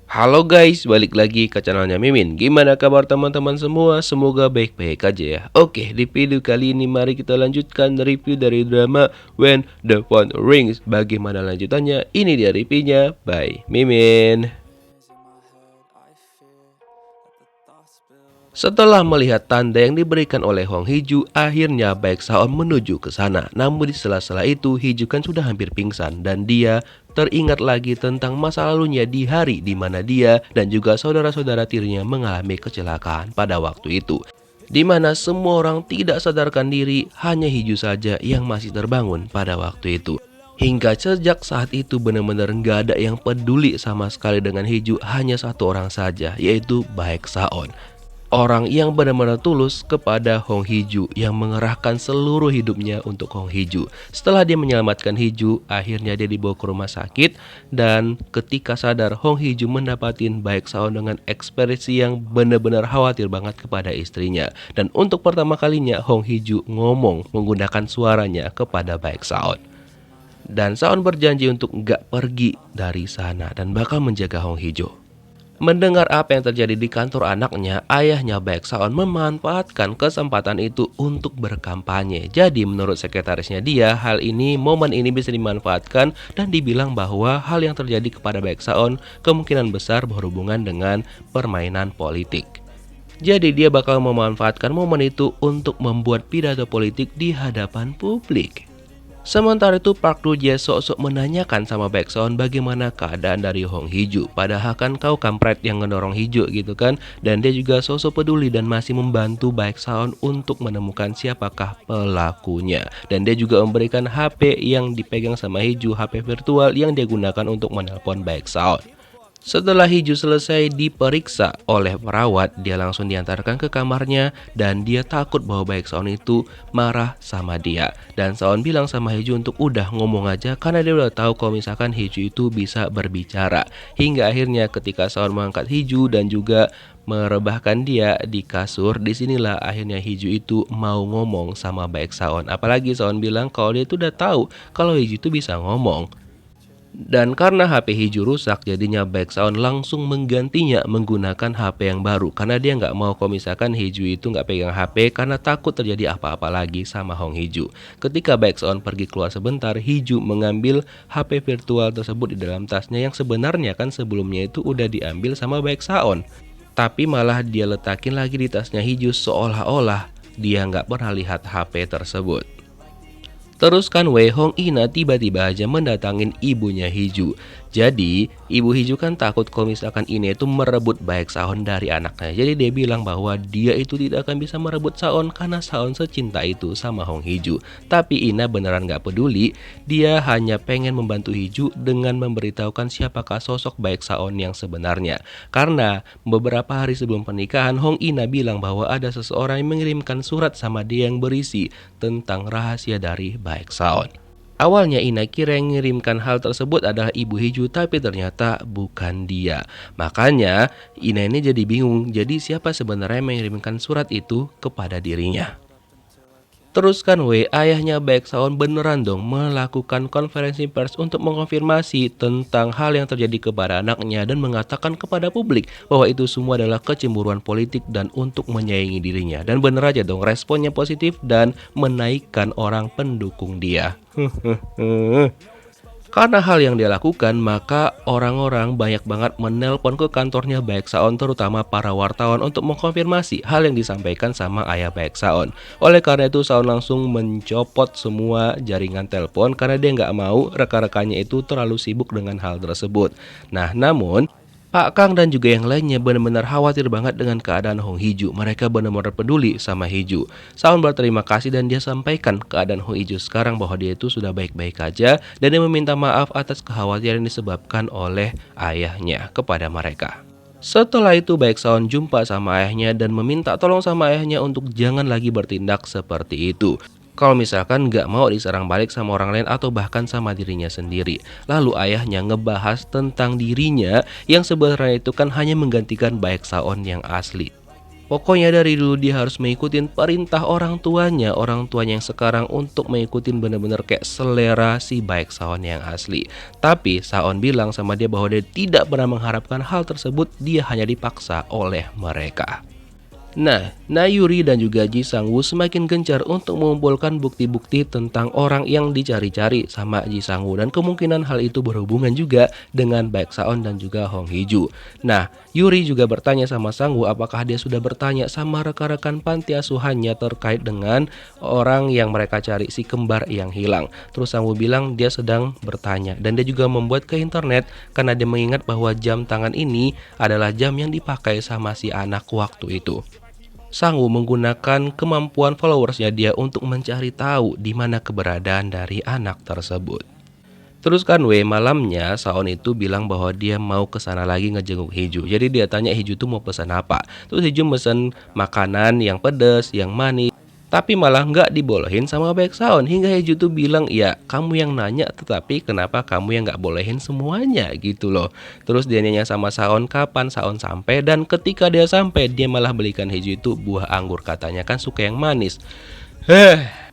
Halo guys, balik lagi ke channelnya Mimin. Gimana kabar teman-teman semua? Semoga baik-baik aja ya. Oke, di video kali ini mari kita lanjutkan review dari drama When the Phone Rings. Bagaimana lanjutannya? Ini dia reviewnya by Mimin. Setelah melihat tanda yang diberikan oleh Hong Hee-ju, akhirnya Baek Saon menuju ke sana. Namun di sela-sela itu, Hee-ju kan sudah hampir pingsan dan dia teringat lagi tentang masa lalunya di hari di mana dia dan juga saudara-saudara tirinya mengalami kecelakaan pada waktu itu. Di mana semua orang tidak sadarkan diri, hanya Hee-ju saja yang masih terbangun pada waktu itu. Hingga sejak saat itu benar-benar nggak ada yang peduli sama sekali dengan Hee-ju, hanya satu orang saja, yaitu Baek Saon. Orang yang benar-benar tulus kepada Hong Hee-ju yang mengerahkan seluruh hidupnya untuk Hong Hee-ju. Setelah dia menyelamatkan Hee-ju, akhirnya dia dibawa ke rumah sakit dan ketika sadar Hong Hee-ju mendapatin Baek Saon dengan ekspresi yang benar-benar khawatir banget kepada istrinya. Dan untuk pertama kalinya Hong Hee-ju ngomong menggunakan suaranya kepada Baek Saon. Dan Saon berjanji untuk nggak pergi dari sana dan bakal menjaga Hong Hee-ju. Mendengar apa yang terjadi di kantor anaknya, ayahnya Baek Saon memanfaatkan kesempatan itu untuk berkampanye. Jadi menurut sekretarisnya dia, momen ini bisa dimanfaatkan dan dibilang bahwa hal yang terjadi kepada Baek Saon kemungkinan besar berhubungan dengan permainan politik. Jadi dia bakal memanfaatkan momen itu untuk membuat pidato politik di hadapan publik. Sementara itu Park Do Jae sok-sok menanyakan sama Baek Saon bagaimana keadaan dari Hong Hee-ju. Padahal kan kau kampret yang ngedorong Hee-ju gitu kan. Dan dia juga sok-sok peduli dan masih membantu Baek Saon untuk menemukan siapakah pelakunya. Dan dia juga memberikan HP yang dipegang sama Hee-ju, HP virtual yang dia gunakan untuk menelpon Baek Saon. Setelah Hee-ju selesai diperiksa oleh perawat, dia langsung diantarkan ke kamarnya dan dia takut bahwa Baek Saon itu marah sama dia. Dan Saon bilang sama Hee-ju untuk udah ngomong aja karena dia udah tahu kalau misalkan Hee-ju itu bisa berbicara. Hingga akhirnya ketika Saon mengangkat Hee-ju dan juga merebahkan dia di kasur, disinilah akhirnya Hee-ju itu mau ngomong sama Baek Saon. Apalagi Saon bilang kalau dia itu udah tahu kalau Hee-ju itu bisa ngomong. Dan karena HP Hee-ju rusak, jadinya Baek Saon langsung menggantinya menggunakan HP yang baru. Karena dia nggak mau kalau misalkan Hee-ju itu nggak pegang HP karena takut terjadi apa-apa lagi sama Hong Hee-ju. Ketika Baek Saon pergi keluar sebentar, Hee-ju mengambil HP virtual tersebut di dalam tasnya yang sebenarnya kan sebelumnya itu udah diambil sama Baek Saon. Tapi malah dia letakin lagi di tasnya Hee-ju seolah-olah dia nggak pernah lihat HP tersebut. Terus kan Wei Hong Ina tiba-tiba aja mendatangin ibunya Hee-ju. Jadi ibu Hee-ju kan takut kalau misalkan Ina itu merebut Baek Saon dari anaknya. Jadi dia bilang bahwa dia itu tidak akan bisa merebut Saon karena Saon secinta itu sama Hong Hee-ju. Tapi Ina beneran gak peduli. Dia hanya pengen membantu Hee-ju dengan memberitahukan siapakah sosok Baek Saon yang sebenarnya. Karena beberapa hari sebelum pernikahan Hong Ina bilang bahwa ada seseorang yang mengirimkan surat sama dia yang berisi tentang rahasia dari Baek Saon. Awalnya Ina kira yang mengirimkan hal tersebut adalah ibu Hee-ju, tapi ternyata bukan dia. Makanya Ina ini jadi bingung, jadi siapa sebenarnya yang mengirimkan surat itu kepada dirinya. Terus kan ayahnya Baek Saon beneran dong melakukan konferensi pers untuk mengkonfirmasi tentang hal yang terjadi kepada anaknya dan mengatakan kepada publik bahwa itu semua adalah kecemburuan politik dan untuk menyayangi dirinya. Dan bener aja dong responnya positif dan menaikkan orang pendukung dia. Karena hal yang dia lakukan, maka orang-orang banyak banget menelpon ke kantornya Baek Saon, terutama para wartawan untuk mengkonfirmasi hal yang disampaikan sama ayah Baek Saon. Oleh karena itu, Saon langsung mencopot semua jaringan telepon karena dia nggak mau rekan-rekannya itu terlalu sibuk dengan hal tersebut. Nah, namun Pak Kang dan juga yang lainnya benar-benar khawatir banget dengan keadaan Hong Hee-ju. Mereka benar-benar peduli sama Hee-ju. Saon berterima kasih dan dia sampaikan keadaan Hong Hee-ju sekarang bahwa dia itu sudah baik-baik aja dan dia meminta maaf atas kekhawatiran yang disebabkan oleh ayahnya kepada mereka. Setelah itu Baek Saon jumpa sama ayahnya dan meminta tolong sama ayahnya untuk jangan lagi bertindak seperti itu. Kalau misalkan nggak mau diserang balik sama orang lain atau bahkan sama dirinya sendiri. Lalu ayahnya ngebahas tentang dirinya yang sebenarnya itu kan hanya menggantikan Baek Saon yang asli. Pokoknya dari dulu dia harus mengikuti perintah orang tuanya yang sekarang untuk mengikuti bener-bener kayak selera si Baek Saon yang asli. Tapi Saon bilang sama dia bahwa dia tidak pernah mengharapkan hal tersebut, dia hanya dipaksa oleh mereka. Nah, Nayuri dan juga Ji Sang-woo semakin gencar untuk mengumpulkan bukti-bukti tentang orang yang dicari-cari sama Ji Sang-woo, dan kemungkinan hal itu berhubungan juga dengan Baek Saon dan juga Hong Hee-ju. Nah, Yuri juga bertanya sama Sang-woo apakah dia sudah bertanya sama rekan-rekan panti asuhannya terkait dengan orang yang mereka cari, si kembar yang hilang. Terus Sang-woo bilang dia sedang bertanya, dan dia juga membuat ke internet karena dia mengingat bahwa jam tangan ini adalah jam yang dipakai sama si anak waktu itu. Sang-woo menggunakan kemampuan followersnya dia untuk mencari tahu di mana keberadaan dari anak tersebut. Terus kan malamnya Saon itu bilang bahwa dia mau ke sana lagi ngejenguk Hee-ju. Jadi dia tanya Hee-ju tuh mau pesan apa. Terus Hee-ju mesen makanan yang pedas, yang manis. Tapi malah nggak dibolehin sama Baek Saon. Hingga Hee-ju tuh bilang, ya kamu yang nanya tetapi kenapa kamu yang nggak bolehin semuanya gitu loh. Terus dia nanya sama Saon kapan Saon sampai, dan ketika dia sampai dia malah belikan Hee-ju itu buah anggur, katanya kan suka yang manis.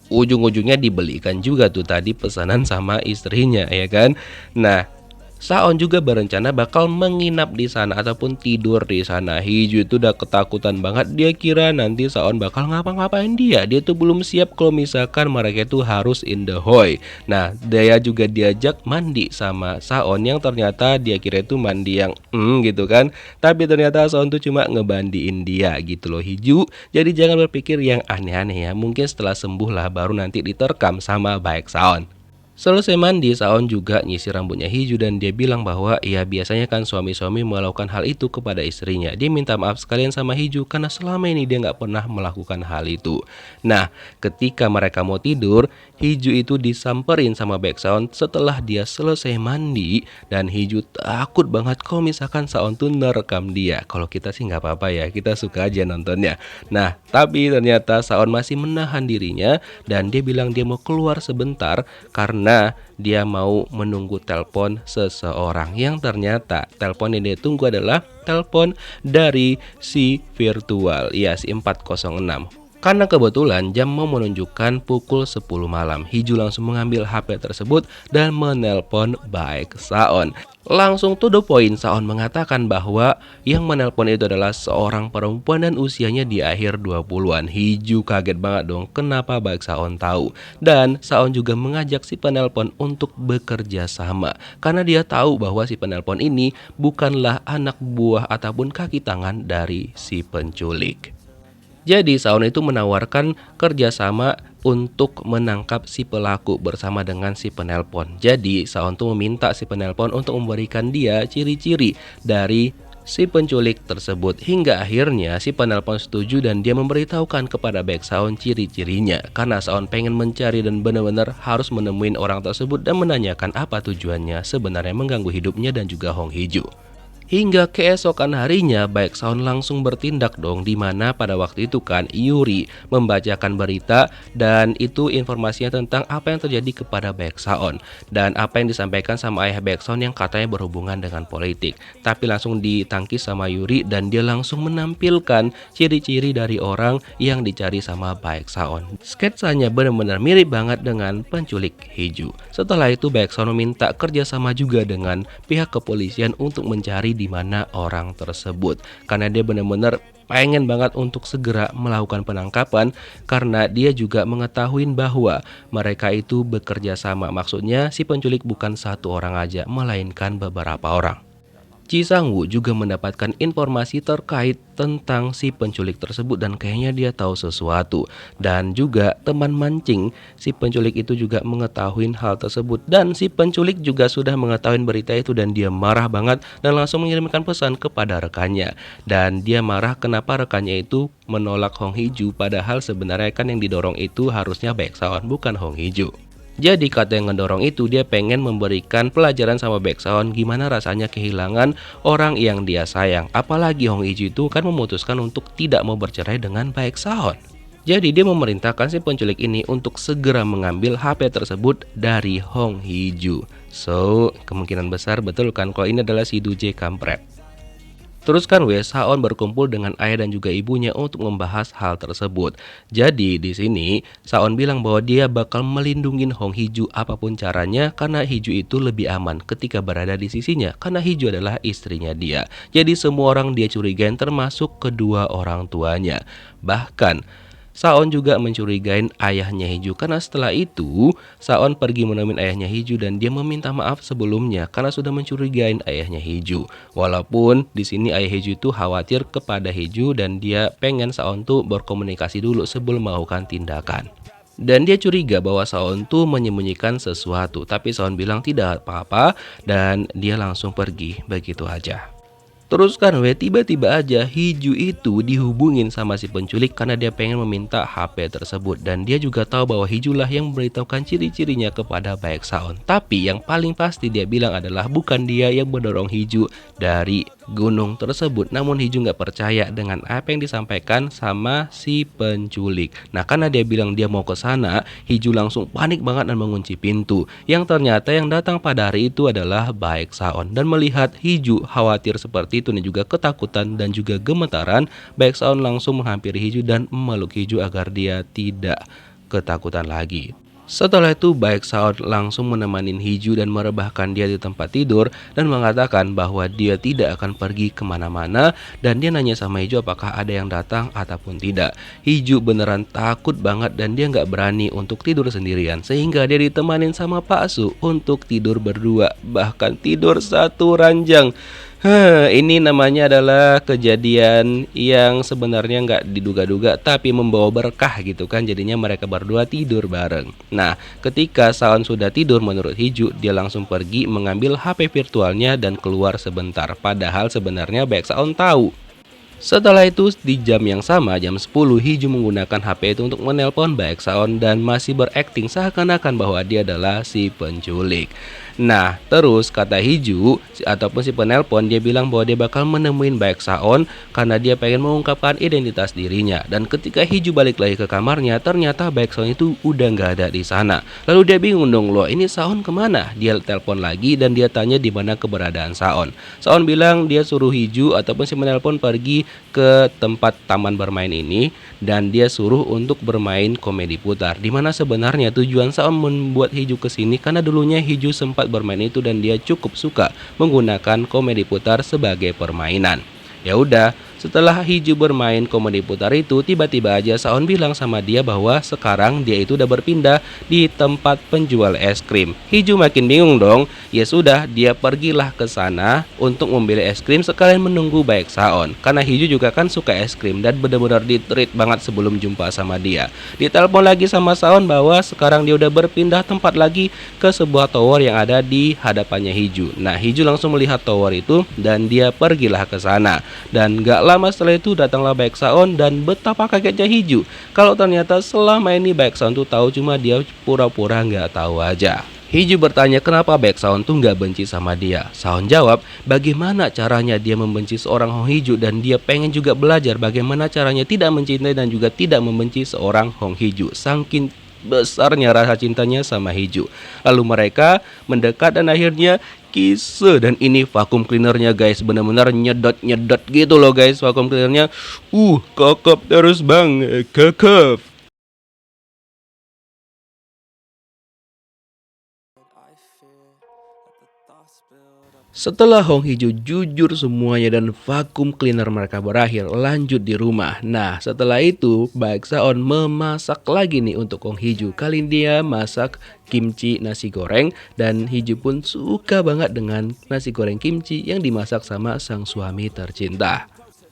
Ujung-ujungnya dibelikan juga tuh tadi pesanan sama istrinya, ya kan. Nah, Saon juga berencana bakal menginap di sana ataupun tidur di sana. Hee-ju itu udah ketakutan banget, dia kira nanti Saon bakal ngapa-ngapain dia. Dia tuh belum siap kalau misalkan mereka itu harus in the hoy. Nah, dia juga diajak mandi sama Saon yang ternyata dia kira itu mandi yang gitu kan. Tapi ternyata Saon tuh cuma ngebandiin dia gitu loh Hee-ju. Jadi jangan berpikir yang aneh-aneh ya. Mungkin setelah sembuh lah baru nanti diterkam sama Baek Saon. Selesai mandi, Saon juga nyisir rambutnya Hee-ju dan dia bilang bahwa ya biasanya kan suami-suami melakukan hal itu kepada istrinya. Dia minta maaf sekalian sama Hee-ju karena selama ini dia nggak pernah melakukan hal itu. Nah, ketika mereka mau tidur, Hee-ju itu disamperin sama Baek Saon setelah dia selesai mandi, dan Hee-ju takut banget kalau misalkan Saon tuh nerekam dia. Kalau kita sih nggak apa-apa ya, kita suka aja nontonnya. Nah, tapi ternyata Saon masih menahan dirinya dan dia bilang dia mau keluar sebentar karena dia mau menunggu telepon seseorang, yang ternyata telepon yang dia tunggu adalah telepon dari si virtual, ya si 406. Karena kebetulan jam mau menunjukkan pukul 10 malam, Hee-ju langsung mengambil HP tersebut dan menelpon Baek Saon. Langsung to the point, Saon mengatakan bahwa yang menelpon itu adalah seorang perempuan dan usianya di akhir 20-an. Hee-ju kaget banget dong kenapa Baek Saon tahu. Dan Saon juga mengajak si penelpon untuk bekerja sama, karena dia tahu bahwa si penelpon ini bukanlah anak buah ataupun kaki tangan dari si penculik. Jadi Saon itu menawarkan kerjasama untuk menangkap si pelaku bersama dengan si penelpon. Jadi Saon tuh meminta si penelpon untuk memberikan dia ciri-ciri dari si penculik tersebut. Hingga akhirnya si penelpon setuju dan dia memberitahukan kepada Baek Saon ciri-cirinya. Karena Saon pengen mencari dan benar-benar harus menemuin orang tersebut dan menanyakan apa tujuannya sebenarnya mengganggu hidupnya dan juga Hong Hee-ju. Hingga keesokan harinya Baek Saon langsung bertindak dong, dimana pada waktu itu kan Yuri membacakan berita dan itu informasinya tentang apa yang terjadi kepada Baek Saon dan apa yang disampaikan sama ayah Baek Saon yang katanya berhubungan dengan politik. Tapi langsung ditangkis sama Yuri dan dia langsung menampilkan ciri-ciri dari orang yang dicari sama Baek Saon. Sketsanya benar-benar mirip banget dengan penculik Hee-ju. Setelah itu Baek Saon meminta kerjasama juga dengan pihak kepolisian untuk mencari di mana orang tersebut, karena dia benar-benar pengen banget untuk segera melakukan penangkapan karena dia juga mengetahui bahwa mereka itu bekerja sama. Maksudnya si penculik bukan satu orang aja, melainkan beberapa orang. Ji Sang-woo juga mendapatkan informasi terkait tentang si penculik tersebut dan kayaknya dia tahu sesuatu. Dan juga teman mancing si penculik itu juga mengetahui hal tersebut. Dan si penculik juga sudah mengetahui berita itu dan dia marah banget dan langsung mengirimkan pesan kepada rekannya. Dan dia marah kenapa rekannya itu menolak Hong Hee-ju, padahal sebenarnya kan yang didorong itu harusnya Baek Saon bukan Hong Hee-ju. Jadi kata yang ngedorong itu dia pengen memberikan pelajaran sama Baek Saon gimana rasanya kehilangan orang yang dia sayang. Apalagi Hong Hee-ju itu kan memutuskan untuk tidak mau bercerai dengan Baek Saon. Jadi dia memerintahkan si penculik ini untuk segera mengambil HP tersebut dari Hong Hee-ju. So, kemungkinan besar betul kan kalau ini adalah si Duje kampret. Terus kan Saon berkumpul dengan ayah dan juga ibunya untuk membahas hal tersebut. Jadi di sini Saon bilang bahwa dia bakal melindungi Hong Hiju apapun caranya karena Hiju itu lebih aman ketika berada di sisinya karena Hiju adalah istrinya dia. Jadi semua orang dia curigain termasuk kedua orang tuanya. Bahkan Saon juga mencurigain ayahnya Hiju karena setelah itu Saon pergi menemui ayahnya Hiju dan dia meminta maaf sebelumnya karena sudah mencurigain ayahnya Hiju. Walaupun di sini ayah Hiju itu khawatir kepada Hiju dan dia pengen Saon tuh berkomunikasi dulu sebelum melakukan tindakan. Dan dia curiga bahwa Saon tuh menyembunyikan sesuatu, tapi Saon bilang tidak apa-apa dan dia langsung pergi begitu aja. Terus kan tiba-tiba aja Hiju itu dihubungin sama si penculik karena dia pengen meminta HP tersebut. Dan dia juga tahu bahwa Hiju lah yang memberitahukan ciri-cirinya kepada Baek Saon. Tapi yang paling pasti dia bilang adalah bukan dia yang mendorong Hiju dari gunung tersebut. Namun Hiju nggak percaya dengan apa yang disampaikan sama si penculik. Nah karena dia bilang dia mau ke sana, Hiju langsung panik banget dan mengunci pintu. Yang ternyata yang datang pada hari itu adalah Baek Saon. Dan melihat Hiju khawatir seperti itu dan juga ketakutan dan juga gemetaran, Baek Saon langsung menghampiri Hiju dan memeluk Hiju agar dia tidak ketakutan lagi. Setelah itu Baek Saon langsung menemani Hiju dan merebahkan dia di tempat tidur dan mengatakan bahwa dia tidak akan pergi kemana-mana dan dia nanya sama Hiju apakah ada yang datang ataupun tidak. Hiju beneran takut banget dan dia nggak berani untuk tidur sendirian sehingga dia ditemanin sama Pak Su untuk tidur berdua, bahkan tidur satu ranjang. Ini namanya adalah kejadian yang sebenarnya nggak diduga-duga tapi membawa berkah gitu kan. Jadinya mereka berdua tidur bareng. Nah ketika Saon sudah tidur menurut Hiju, dia langsung pergi mengambil HP virtualnya dan keluar sebentar. Padahal sebenarnya Baek Saon tahu. Setelah itu di jam yang sama jam 10 Hiju menggunakan HP itu untuk menelpon Baek Saon dan masih berakting seakan-akan bahwa dia adalah si penculik. Nah terus kata Hiju ataupun si penelpon dia bilang bahwa dia bakal menemuin Baek Saon karena dia pengen mengungkapkan identitas dirinya. Dan ketika Hiju balik lagi ke kamarnya ternyata Baek Saon itu udah nggak ada di sana. Lalu dia bingung dong, loh ini Saon kemana? Dia telepon lagi dan dia tanya di mana keberadaan Saon. Saon bilang dia suruh Hiju ataupun si penelpon pergi ke tempat taman bermain ini dan dia suruh untuk bermain komedi putar. Dimana sebenarnya tujuan Saon membuat Hiju kesini karena dulunya Hiju sempat bermain itu dan dia cukup suka menggunakan komedi putar sebagai permainan. Ya udah, setelah Hiju bermain komedi putar itu, tiba-tiba aja Saon bilang sama dia bahwa sekarang dia itu udah berpindah di tempat penjual es krim. Hiju makin bingung dong. Ya sudah, dia pergilah ke sana untuk membeli es krim sekalian menunggu Baek Saon. Karena Hiju juga kan suka es krim dan benar-benar di-treat banget sebelum jumpa sama dia. Ditelepon lagi sama Saon bahwa sekarang dia udah berpindah tempat lagi ke sebuah tower yang ada di hadapannya Hiju. Nah, Hiju langsung melihat tower itu dan dia pergilah ke sana. Dan gak lama setelah itu datanglah Baek Saon dan betapa kagetnya Hiju kalau ternyata selama ini Baek Saon tuh tahu, cuma dia pura-pura nggak tahu aja. Hiju bertanya kenapa Baek Saon tuh nggak benci sama dia. Saon jawab bagaimana caranya dia membenci seorang Hong Hiju dan dia pengen juga belajar bagaimana caranya tidak mencintai dan juga tidak membenci seorang Hong Hiju. Saking besarnya rasa cintanya sama Hiju. Lalu mereka mendekat dan akhirnya kisse. Dan ini vacuum cleanernya guys, benar-benar nyedot-nyedot gitu loh guys vacuum cleanernya. Cakep terus bang, cakep. Setelah Hong Hiju jujur semuanya dan vakum cleaner mereka berakhir, lanjut di rumah. Nah setelah itu Baek Saon memasak lagi nih untuk Hong Hiju. Kali ini dia masak kimchi nasi goreng dan Hiju pun suka banget dengan nasi goreng kimchi yang dimasak sama sang suami tercinta.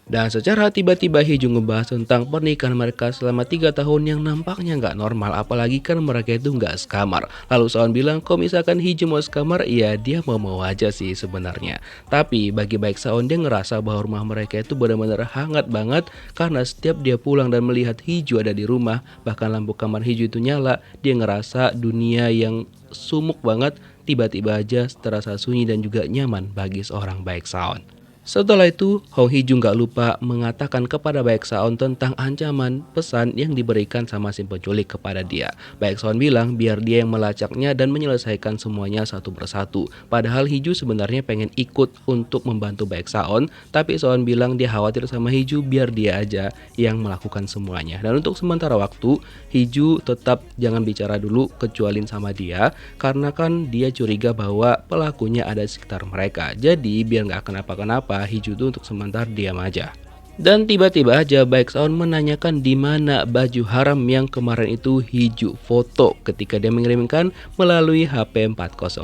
Dan secara tiba-tiba Hiju ngebahas tentang pernikahan mereka selama 3 tahun yang nampaknya nggak normal, apalagi kan mereka itu nggak sekamar. Lalu Saon bilang kalau misalkan Hiju mau sekamar, ya dia mau-mau aja sih sebenarnya. Tapi bagi Baek Saon dia ngerasa bahwa rumah mereka itu benar-benar hangat banget karena setiap dia pulang dan melihat Hiju ada di rumah, bahkan lampu kamar Hiju itu nyala, dia ngerasa dunia yang sumuk banget tiba-tiba aja terasa sunyi dan juga nyaman bagi seorang Baek Saon. Setelah itu, Hong Hee-ju nggak lupa mengatakan kepada Baek Saon tentang ancaman pesan yang diberikan sama si penculik kepada dia. Baek Saon bilang biar dia yang melacaknya dan menyelesaikan semuanya satu persatu. Padahal Hee-ju sebenarnya pengen ikut untuk membantu Baek Saon, tapi Saon bilang dia khawatir sama Hee-ju biar dia aja yang melakukan semuanya. Dan untuk sementara waktu, Hee-ju tetap jangan bicara dulu kecualin sama dia, karena kan dia curiga bahwa pelakunya ada di sekitar mereka. Jadi biar nggak kenapa-kenapa, Hee-ju tuh untuk sementara diam aja. Dan tiba-tiba aja Baek Saon menanyakan di mana baju haram yang kemarin itu Hee-ju foto ketika dia mengirimkan melalui HP 406.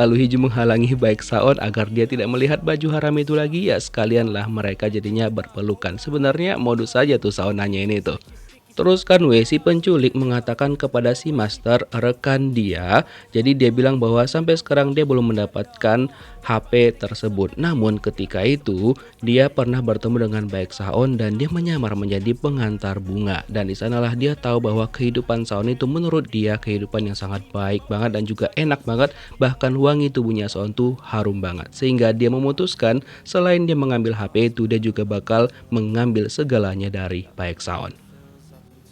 Lalu Hee-ju menghalangi Baek Saon agar dia tidak melihat baju haram itu lagi, ya sekalianlah mereka jadinya berpelukan. Sebenarnya modus saja tuh Saon nanya ini tuh. Terus kan si penculik mengatakan kepada si master rekan dia, jadi dia bilang bahwa sampai sekarang dia belum mendapatkan HP tersebut. Namun ketika itu dia pernah bertemu dengan Baek Saon dan dia menyamar menjadi pengantar bunga. Dan di sanalah dia tahu bahwa kehidupan Saon itu menurut dia kehidupan yang sangat baik banget dan juga enak banget. Bahkan wangi tubuhnya Saon tuh harum banget. Sehingga dia memutuskan selain dia mengambil HP itu, dia juga bakal mengambil segalanya dari Baek Saon.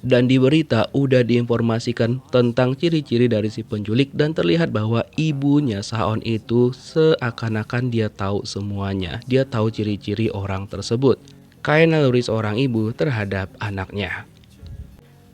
Dan di berita udah diinformasikan tentang ciri-ciri dari si penculik dan terlihat bahwa ibunya Saon itu seakan-akan dia tahu semuanya. Dia tahu ciri-ciri orang tersebut. Kayak naluri seorang ibu terhadap anaknya.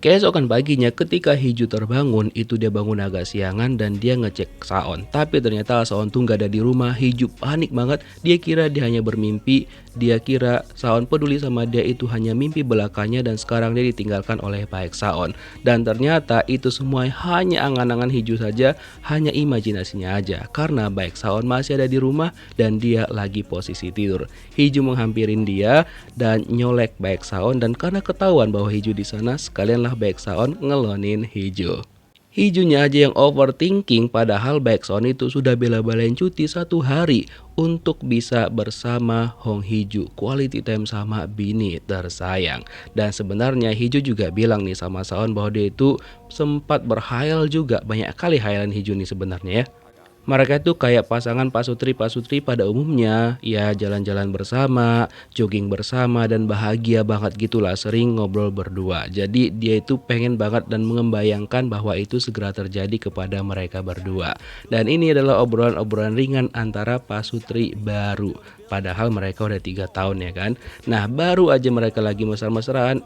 Keesokan paginya ketika Hee-ju terbangun, itu dia bangun agak siangan dan dia ngecek Saon. Tapi ternyata Saon tuh gak ada di rumah. Hee-ju panik banget, dia kira dia hanya bermimpi. Dia kira Saon peduli sama dia itu hanya mimpi belakanya dan sekarang dia ditinggalkan oleh Baek Saon. Dan ternyata itu semua hanya angan-angan Hee-ju saja, hanya imajinasinya aja. Karena Baek Saon masih ada di rumah dan dia lagi posisi tidur. Hee-ju menghampirin dia dan nyolek Baek Saon, dan karena ketahuan bahwa Hee-ju di sana, sekalianlah Baek Saon ngelonin Hee-ju. Hee-junya aja yang overthinking, padahal Baek Saon itu sudah bela-belain cuti 1 hari untuk bisa bersama Hong Hee-ju, quality time sama bini tersayang. Dan sebenarnya Hee-ju juga bilang nih sama Saon bahwa dia itu sempat berhayal juga, banyak kali hayalan Hee-ju nih sebenarnya ya. Mereka itu kayak pasangan pasutri pada umumnya, ya jalan-jalan bersama, jogging bersama, dan bahagia banget gitulah, sering ngobrol berdua. Jadi dia itu pengen banget dan membayangkan bahwa itu segera terjadi kepada mereka berdua. Dan ini adalah obrolan-obrolan ringan antara pasutri baru. Padahal mereka udah 3 tahun ya kan. Nah baru aja mereka lagi mesra-mesraan,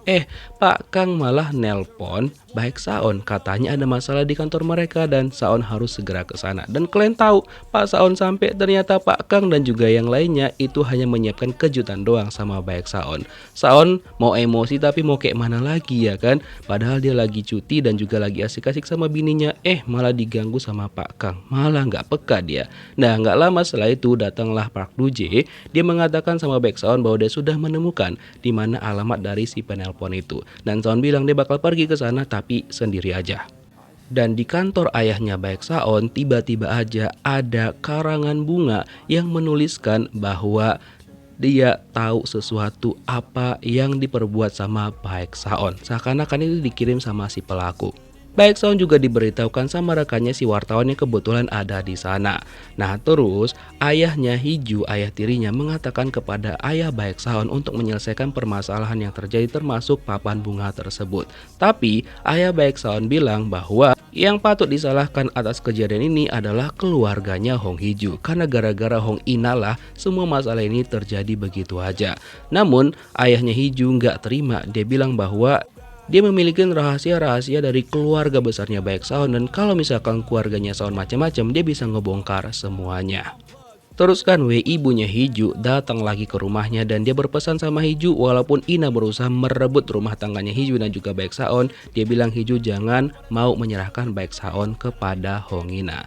Pak Kang malah nelpon Baek Saon, katanya ada masalah di kantor mereka dan Saon harus segera ke sana. Dan kalian tahu, Pak Saon sampai ternyata Pak Kang dan juga yang lainnya itu hanya menyiapkan kejutan doang sama Baek Saon. Saon mau emosi tapi mau kayak mana lagi ya kan. Padahal dia lagi cuti dan juga lagi asik-asik sama bininya, malah diganggu sama Pak Kang. Malah nggak peka dia. Nah nggak lama setelah itu datanglah Park Do-jae. Dia mengatakan sama Baek Saon bahwa dia sudah menemukan di mana alamat dari si penelpon itu. Dan Saon bilang dia bakal pergi ke sana tapi sendiri aja. Dan di kantor ayahnya Baek Saon tiba-tiba aja ada karangan bunga yang menuliskan bahwa dia tahu sesuatu apa yang diperbuat sama Baek Saon. Seakan-akan itu dikirim sama si pelaku. Baek Saon juga diberitahukan sama rekannya si wartawan yang kebetulan ada di sana. Nah terus ayahnya Hee-ju, ayah tirinya, mengatakan kepada ayah Baek Saon untuk menyelesaikan permasalahan yang terjadi termasuk papan bunga tersebut. Tapi ayah Baek Saon bilang bahwa yang patut disalahkan atas kejadian ini adalah keluarganya Hong Hee-ju. Karena gara-gara Hong Ina lah semua masalah ini terjadi begitu aja. Namun ayahnya Hee-ju nggak terima, dia bilang bahwa dia memiliki rahasia-rahasia dari keluarga besarnya Baek Saon, dan kalau misalkan keluarganya Saon macam-macam, dia bisa ngebongkar semuanya. Terus kan ibunya Hee-ju datang lagi ke rumahnya dan dia berpesan sama Hee-ju, walaupun Ina berusaha merebut rumah tangganya Hee-ju dan juga Baek Saon, dia bilang Hee-ju jangan mau menyerahkan Baek Saon kepada Hong Ina.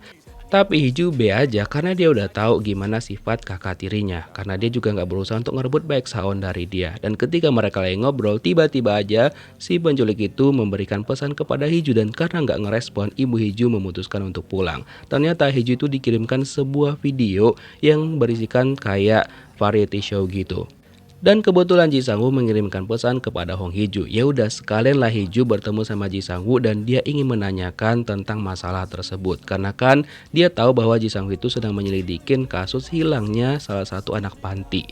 Tapi Hee-ju be aja karena dia udah tahu gimana sifat kakak tirinya. Karena dia juga nggak berusaha untuk ngerebut Baek Saon dari dia. Dan ketika mereka lagi ngobrol, tiba-tiba aja si penculik itu memberikan pesan kepada Hee-ju, dan karena nggak ngerespon, ibu Hee-ju memutuskan untuk pulang. Ternyata Hee-ju itu dikirimkan sebuah video yang berisikan kayak variety show gitu. Dan kebetulan Ji Sang-woo mengirimkan pesan kepada Hong Hee-ju. Ya udah sekalian lah Hee-ju bertemu sama Ji Sang-woo dan dia ingin menanyakan tentang masalah tersebut. Karena kan dia tahu bahwa Ji Sang-woo itu sedang menyelidikin kasus hilangnya salah satu anak panti.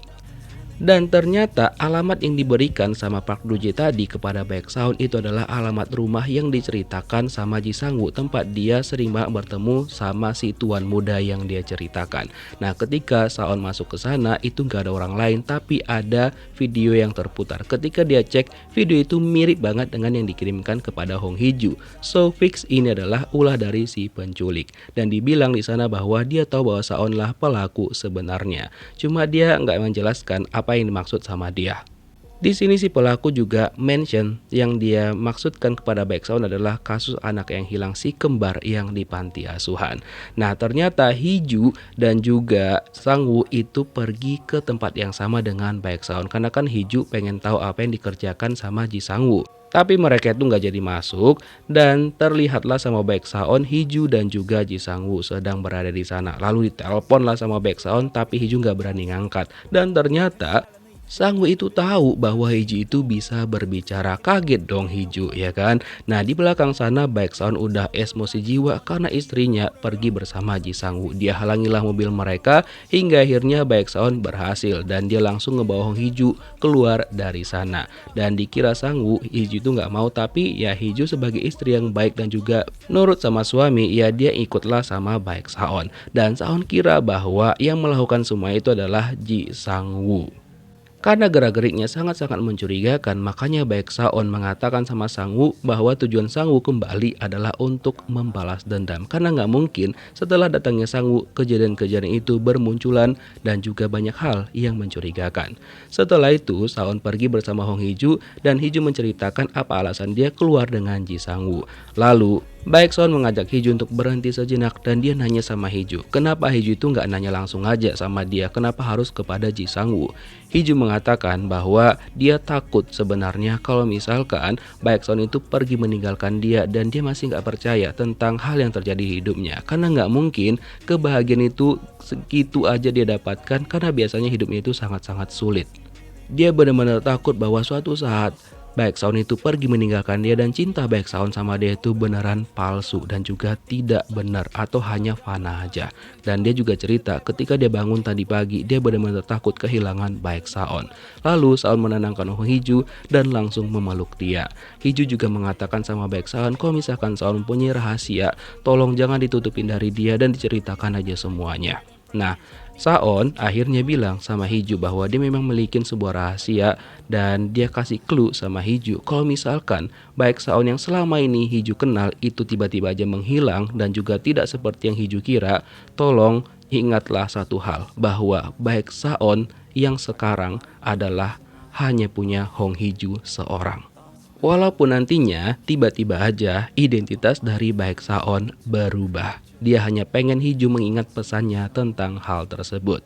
Dan ternyata alamat yang diberikan sama Park Do-jae tadi kepada Baek Saon itu adalah alamat rumah yang diceritakan sama Ji Sang-woo, tempat dia sering banget bertemu sama si tuan muda yang dia ceritakan. Nah, ketika Saon masuk ke sana itu nggak ada orang lain tapi ada video yang terputar. Ketika dia cek, video itu mirip banget dengan yang dikirimkan kepada Hong Hee-ju. So fix ini adalah ulah dari si penculik. Dan dibilang di sana bahwa dia tahu bahwa Saon lah pelaku sebenarnya. Cuma dia nggak menjelaskan apa yang dimaksud sama dia. Di sini si pelaku juga mention yang dia maksudkan kepada Baek Saon adalah kasus anak yang hilang si kembar yang di panti asuhan. Nah, ternyata Hee-ju dan juga Sang-woo itu pergi ke tempat yang sama dengan Baek Saon karena kan Hee-ju pengen tahu apa yang dikerjakan sama Ji Sang-woo. Tapi mereka itu nggak jadi masuk dan terlihatlah sama Baek Saon, Hee-ju dan juga Ji Sang-woo sedang berada di sana. Lalu ditelepon lah sama Baek Saon tapi Hee-ju nggak berani ngangkat. Dan ternyata Sang-woo itu tahu bahwa Hee-ju itu bisa berbicara. Kaget dong Hee-ju, ya kan? Nah, di belakang sana Baek Saon udah emosi jiwa karena istrinya pergi bersama Ji Sang-woo. Dia halangilah mobil mereka hingga akhirnya Baek Saon berhasil dan dia langsung ngebawa Hong Hee-ju keluar dari sana. Dan dikira Sang-woo, Hee-ju itu nggak mau, tapi ya Hee-ju sebagai istri yang baik dan juga nurut sama suami, ya dia ikutlah sama Baek Saon. Dan Saon kira bahwa yang melakukan semua itu adalah Ji Sang-woo. Karena gerak-geriknya sangat-sangat mencurigakan, makanya Baek Saon mengatakan sama Sang-woo bahwa tujuan Sang-woo kembali adalah untuk membalas dendam. Karena nggak mungkin setelah datangnya Sang-woo, kejadian-kejadian itu bermunculan dan juga banyak hal yang mencurigakan. Setelah itu, Saon pergi bersama Hong Hee-ju dan Hee-ju menceritakan apa alasan dia keluar dengan Ji Sang-woo. Lalu, Baek Saon mengajak Hee-ju untuk berhenti sejenak dan dia nanya sama Hee-ju, kenapa Hee-ju itu nggak nanya langsung aja sama dia, kenapa harus kepada Ji Sang-woo. Hee-ju mengatakan bahwa dia takut sebenarnya kalau misalkan Baek Saon itu pergi meninggalkan dia dan dia masih nggak percaya tentang hal yang terjadi di hidupnya. Karena nggak mungkin kebahagiaan itu segitu aja dia dapatkan karena biasanya hidupnya itu sangat-sangat sulit. Dia benar-benar takut bahwa suatu saat Baek Saon itu pergi meninggalkan dia dan cinta Baek Saon sama dia itu beneran palsu dan juga tidak benar atau hanya fana aja. Dan dia juga cerita ketika dia bangun tadi pagi dia benar-benar takut kehilangan Baek Saon. Lalu Saon menenangkan Hong Hee-ju dan langsung memeluk dia. Hee-ju juga mengatakan sama Baek Saon kalau misalkan Saon punya rahasia, tolong jangan ditutupin dari dia dan diceritakan aja semuanya. Nah, Saon akhirnya bilang sama Hee-ju bahwa dia memang memiliki sebuah rahasia dan dia kasih clue sama Hee-ju kalau misalkan Baek Saon yang selama ini Hee-ju kenal itu tiba-tiba aja menghilang dan juga tidak seperti yang Hee-ju kira, tolong ingatlah satu hal bahwa Baek Saon yang sekarang adalah hanya punya Hong Hee-ju seorang. Walaupun nantinya tiba-tiba aja identitas dari Baek Saon berubah. Dia hanya pengen Hee-ju mengingat pesannya tentang hal tersebut.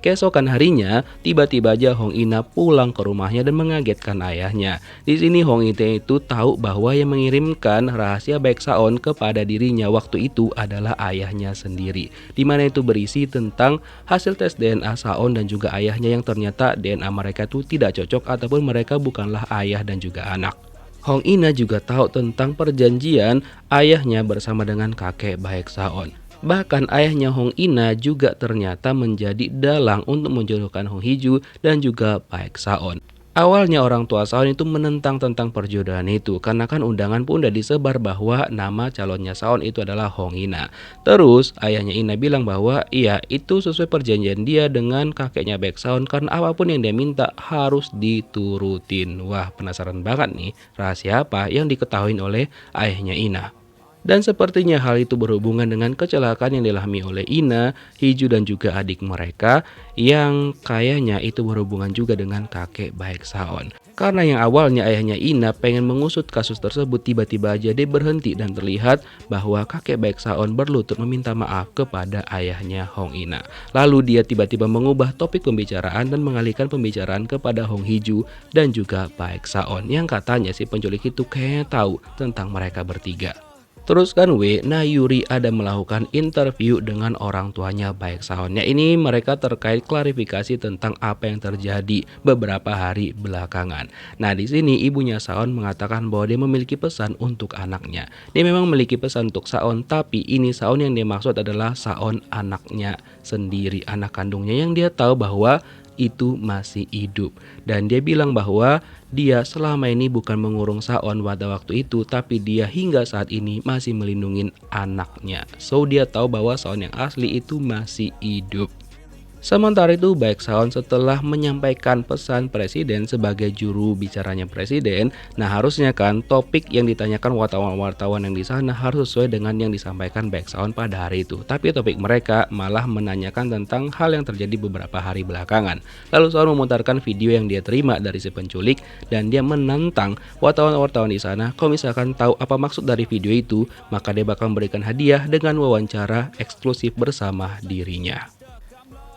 Keesokan harinya, tiba-tiba aja Hong Ina pulang ke rumahnya dan mengagetkan ayahnya. Di sini Hong Ina itu tahu bahwa yang mengirimkan rahasia Baek Saon kepada dirinya waktu itu adalah ayahnya sendiri. Di mana itu berisi tentang hasil tes DNA Saon dan juga ayahnya yang ternyata DNA mereka itu tidak cocok ataupun mereka bukanlah ayah dan juga anak. Hong Ina juga tahu tentang perjanjian ayahnya bersama dengan kakek Baek Saon. Bahkan ayahnya Hong Ina juga ternyata menjadi dalang untuk menjodohkan Hong Hee-ju dan juga Baek Saon. Awalnya orang tua Saon itu menentang tentang perjodohan itu karena kan undangan pun udah disebar bahwa nama calonnya Saon itu adalah Hong Ina. Terus ayahnya Ina bilang bahwa iya itu sesuai perjanjian dia dengan kakeknya Baek Saon karena apapun yang dia minta harus diturutin. Wah, penasaran banget nih rahasia apa yang diketahui oleh ayahnya Ina. Dan sepertinya hal itu berhubungan dengan kecelakaan yang dialami oleh Ina, Hee-ju dan juga adik mereka yang kayaknya itu berhubungan juga dengan kakek Baek Saon. Karena yang awalnya ayahnya Ina pengen mengusut kasus tersebut, tiba-tiba aja dia berhenti dan terlihat bahwa kakek Baek Saon berlutut meminta maaf kepada ayahnya Hong Ina. Lalu dia tiba-tiba mengubah topik pembicaraan dan mengalihkan pembicaraan kepada Hong Hee-ju dan juga Baek Saon yang katanya si penculik itu kayaknya tahu tentang mereka bertiga. Terus kan nah Yuri ada melakukan interview dengan orang tuanya Baek Saon. Ya ini mereka terkait klarifikasi tentang apa yang terjadi beberapa hari belakangan. Nah di sini ibunya Saon mengatakan bahwa dia memiliki pesan untuk anaknya. Dia memang memiliki pesan untuk Saon, tapi ini Saon yang dia maksud adalah Saon anaknya sendiri, anak kandungnya yang dia tahu bahwa itu masih hidup. Dan dia bilang bahwa dia selama ini bukan mengurung Saon pada waktu itu, tapi dia hingga saat ini masih melindungi anaknya. So dia tahu bahwa Saon yang asli itu masih hidup. Sementara itu Baeksaon setelah menyampaikan pesan presiden sebagai juru bicaranya presiden, nah harusnya kan topik yang ditanyakan wartawan-wartawan yang di sana harus sesuai dengan yang disampaikan Baeksaon pada hari itu. Tapi topik mereka malah menanyakan tentang hal yang terjadi beberapa hari belakangan. Lalu Saon memutarkan video yang dia terima dari si penculik dan dia menantang wartawan-wartawan di sana kalau misalkan tahu apa maksud dari video itu, maka dia bakal memberikan hadiah dengan wawancara eksklusif bersama dirinya.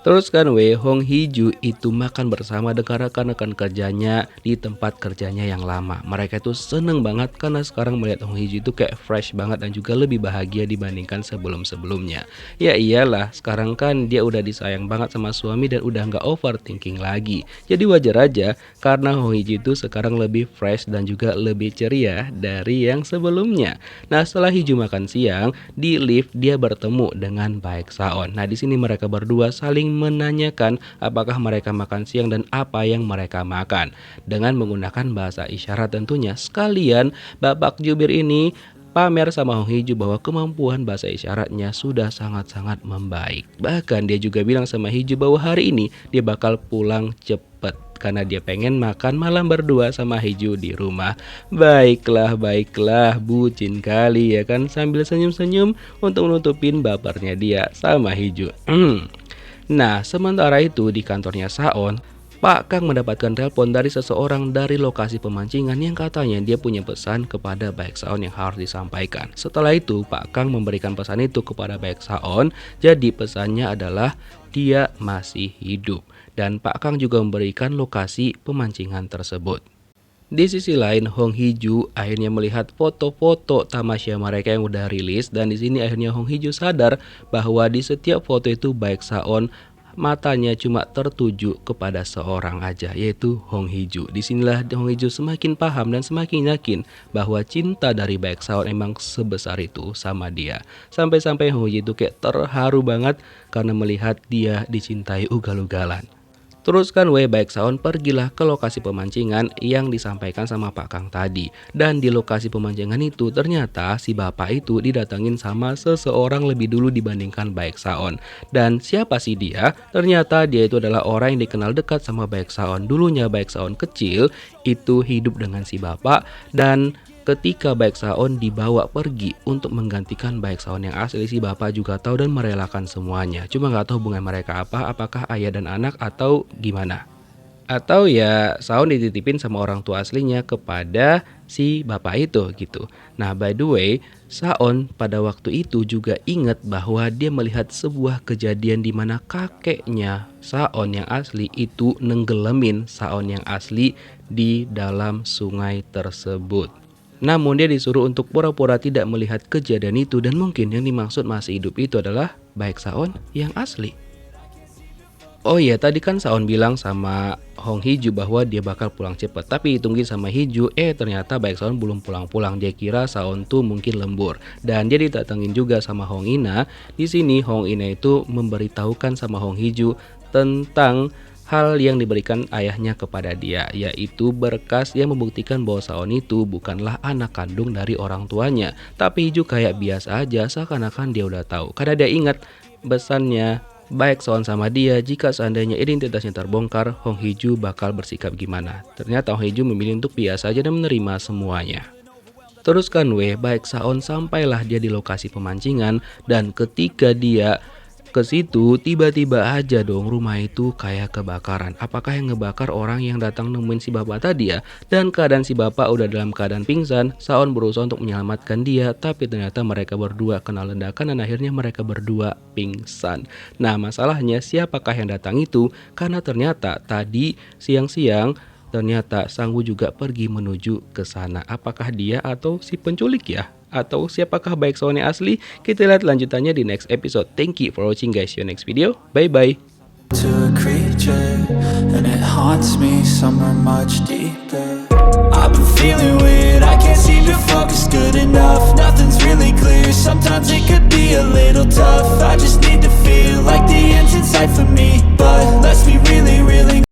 Terus kan Hong Hee-ju itu makan bersama dengan rekan-rekan kerjanya di tempat kerjanya yang lama. Mereka itu seneng banget karena sekarang melihat Hong Hee-ju itu kayak fresh banget dan juga lebih bahagia dibandingkan sebelum-sebelumnya. Ya iyalah, sekarang kan dia udah disayang banget sama suami dan udah nggak overthinking lagi. Jadi wajar aja karena Hong Hee-ju itu sekarang lebih fresh dan juga lebih ceria dari yang sebelumnya. Nah setelah Hee-ju makan siang, di lift dia bertemu dengan Baeksaon. Nah di sini mereka berdua saling menanyakan apakah mereka makan siang dan apa yang mereka makan dengan menggunakan bahasa isyarat tentunya. Sekalian Bapak Jubir ini pamer sama Hong Hee-ju bahwa kemampuan bahasa isyaratnya sudah sangat-sangat membaik. Bahkan dia juga bilang sama Hee-ju bahwa hari ini dia bakal pulang cepet karena dia pengen makan malam berdua sama Hee-ju di rumah. Baiklah, bucin kali ya kan, sambil senyum-senyum untuk menutupin bapernya dia sama Hee-ju. Nah, sementara itu di kantornya Saon, Pak Kang mendapatkan telepon dari seseorang dari lokasi pemancingan yang katanya dia punya pesan kepada Baeksaon yang harus disampaikan. Setelah itu, Pak Kang memberikan pesan itu kepada Baeksaon. Jadi pesannya adalah dia masih hidup. Dan Pak Kang juga memberikan lokasi pemancingan tersebut. Di sisi lain, Hong Hee-ju akhirnya melihat foto-foto tamasya mereka yang udah rilis dan di sini akhirnya Hong Hee-ju sadar bahwa di setiap foto itu Baeksaon matanya cuma tertuju kepada seorang aja, yaitu Hong Hee-ju. Disinilah Hong Hee-ju semakin paham dan semakin yakin bahwa cinta dari Baeksaon emang sebesar itu sama dia. Sampai-sampai Hong Hee-ju itu kayak terharu banget karena melihat dia dicintai ugal-ugalan. Terus kan Baeksaon pergilah ke lokasi pemancingan yang disampaikan sama Pak Kang tadi. Dan di lokasi pemancingan itu ternyata si bapak itu didatangin sama seseorang lebih dulu dibandingkan Baeksaon. Dan siapa sih dia? Ternyata dia itu adalah orang yang dikenal dekat sama Baeksaon. Dulunya Baeksaon kecil itu hidup dengan si bapak dan ketika Baeksaon dibawa pergi untuk menggantikan Baeksaon yang asli, si bapak juga tahu dan merelakan semuanya. Cuma nggak tahu hubungan mereka apa, apakah ayah dan anak atau gimana. Atau ya Saon dititipin sama orang tua aslinya kepada si bapak itu gitu. Nah by the way, Saon pada waktu itu juga ingat bahwa dia melihat sebuah kejadian di mana kakeknya Saon yang asli itu nenggelamin Saon yang asli di dalam sungai tersebut. Namun dia disuruh untuk pura-pura tidak melihat kejadian itu dan mungkin yang dimaksud masih hidup itu adalah Baeksaon yang asli. Oh iya, tadi kan Saon bilang sama Hong Hee-ju bahwa dia bakal pulang cepat, tapi ditungguin sama Hee-ju, ternyata Baeksaon belum pulang-pulang. Dia kira Saon tuh mungkin lembur dan dia didatengin juga sama Hong Ina. Di sini Hong Ina itu memberitahukan sama Hong Hee-ju tentang hal yang diberikan ayahnya kepada dia, yaitu berkas yang membuktikan bahwa Saon itu bukanlah anak kandung dari orang tuanya. Tapi Hee-ju kayak biasa aja, seakan-akan dia udah tahu. Karena dia ingat pesannya Baeksaon sama dia, jika seandainya identitasnya terbongkar, Hong Hee-ju bakal bersikap gimana. Ternyata Hong Hee-ju memilih untuk biasa aja dan menerima semuanya. Terus kan Baeksaon sampailah dia di lokasi pemancingan dan ketika dia ke situ tiba-tiba aja dong rumah itu kayak kebakaran. Apakah yang ngebakar orang yang datang nemuin si bapak tadi ya? Dan keadaan si bapak udah dalam keadaan pingsan. Saon berusaha untuk menyelamatkan dia, tapi ternyata mereka berdua kena ledakan dan akhirnya mereka berdua pingsan. Nah masalahnya siapakah yang datang itu? Karena ternyata tadi siang-siang ternyata Sang Woo juga pergi menuju ke sana. Apakah dia atau si penculik ya? Atau siapakah Baeksaon yang asli? Kita lihat lanjutannya di next episode. Thank you for watching guys. See you next video. Bye bye. To a creature, and it haunts me somewhere much deeper. I've been feeling weird, I can't seem to focus good enough. Nothing's really